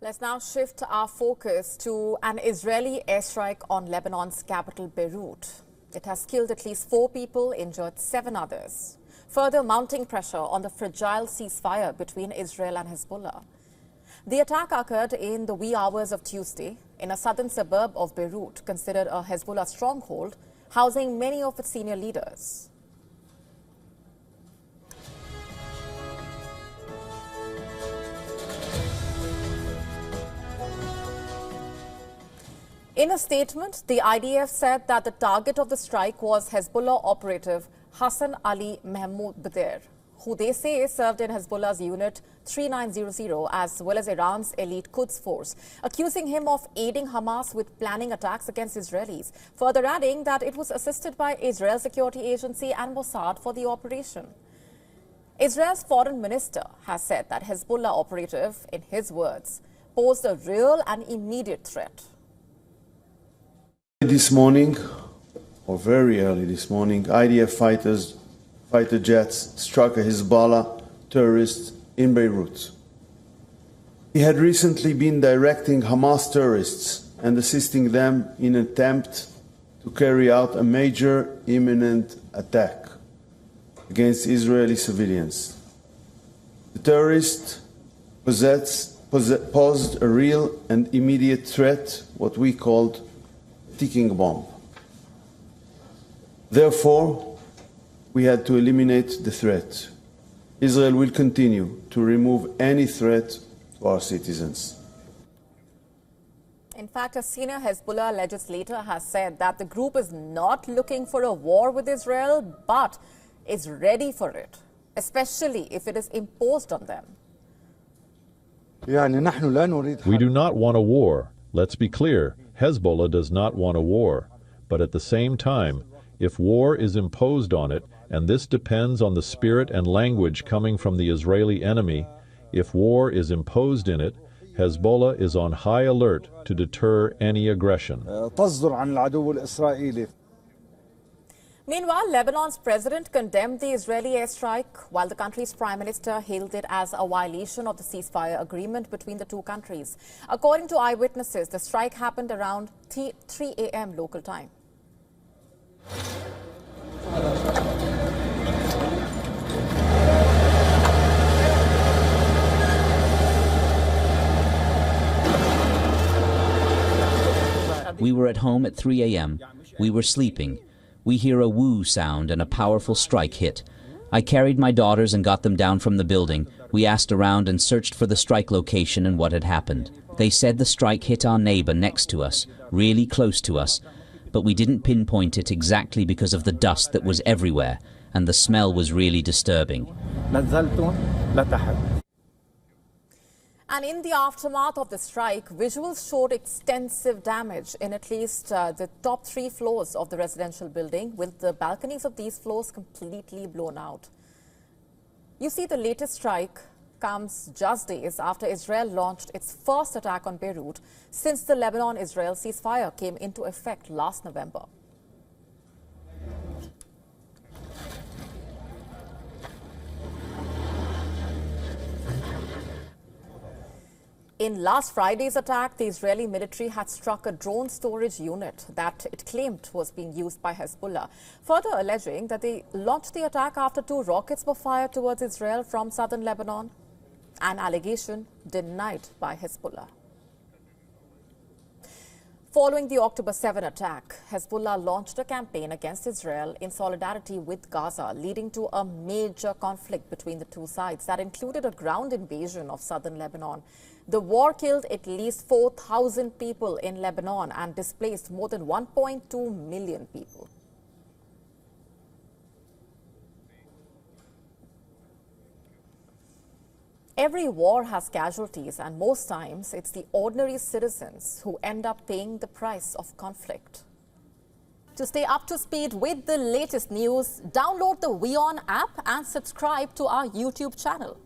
Let's now shift our focus to an Israeli airstrike on Lebanon's capital, Beirut. It has killed at least 4 people, injured 7 others, further mounting pressure on the fragile ceasefire between Israel and Hezbollah. The attack occurred in the wee hours of Tuesday in a southern suburb of Beirut, considered a Hezbollah stronghold, housing many of its senior leaders. In a statement, the IDF said that the target of the strike was Hezbollah operative Hassan Ali Mahmoud Badr, who they say served in Hezbollah's Unit 3900 as well as Iran's elite Quds force, accusing him of aiding Hamas with planning attacks against Israelis, further adding that it was assisted by Israel's security agency and Mossad for the operation. Israel's foreign minister has said that Hezbollah operative, in his words, posed a real and immediate threat. This morning, or very early this morning, IDF fighter jets struck a Hezbollah terrorist in Beirut. He had recently been directing Hamas terrorists and assisting them in an attempt to carry out a major imminent attack against Israeli civilians. The terrorist posed a real and immediate threat, what we called ticking bomb. Therefore, we had to eliminate the threat. Israel will continue to remove any threat to our citizens. In fact, a senior Hezbollah legislator has said that the group is not looking for a war with Israel, but is ready for it, especially if it is imposed on them. We do not want a war. Let's be clear. Hezbollah does not want a war, but at the same time, if war is imposed on it, and this depends on the spirit and language coming from the Israeli enemy, if war is imposed in it, Hezbollah is on high alert to deter any aggression. Meanwhile, Lebanon's president condemned the Israeli airstrike, while the country's prime minister hailed it as a violation of the ceasefire agreement between the two countries. According to eyewitnesses, the strike happened around 3 a.m. local time. We were at home at 3 a.m. We were sleeping. We hear a woo sound and a powerful strike hit. I carried my daughters and got them down from the building. We asked around and searched for the strike location and what had happened. They said the strike hit our neighbor next to us, really close to us, but we didn't pinpoint it exactly because of the dust that was everywhere, and the smell was really disturbing. And in the aftermath of the strike, visuals showed extensive damage in at least the top 3 floors of the residential building, with the balconies of these floors completely blown out. You see, the latest strike comes just days after Israel launched its first attack on Beirut since the Lebanon-Israel ceasefire came into effect last November. In last Friday's attack, the Israeli military had struck a drone storage unit that it claimed was being used by Hezbollah, further alleging that they launched the attack after 2 rockets were fired towards Israel from southern Lebanon, an allegation denied by Hezbollah. Following the October 7 attack, Hezbollah launched a campaign against Israel in solidarity with Gaza, leading to a major conflict between the two sides that included a ground invasion of southern Lebanon. The war killed at least 4,000 people in Lebanon and displaced more than 1.2 million people. Every war has casualties, and most times it's the ordinary citizens who end up paying the price of conflict. To stay up to speed with the latest news, download the WION app and subscribe to our YouTube channel.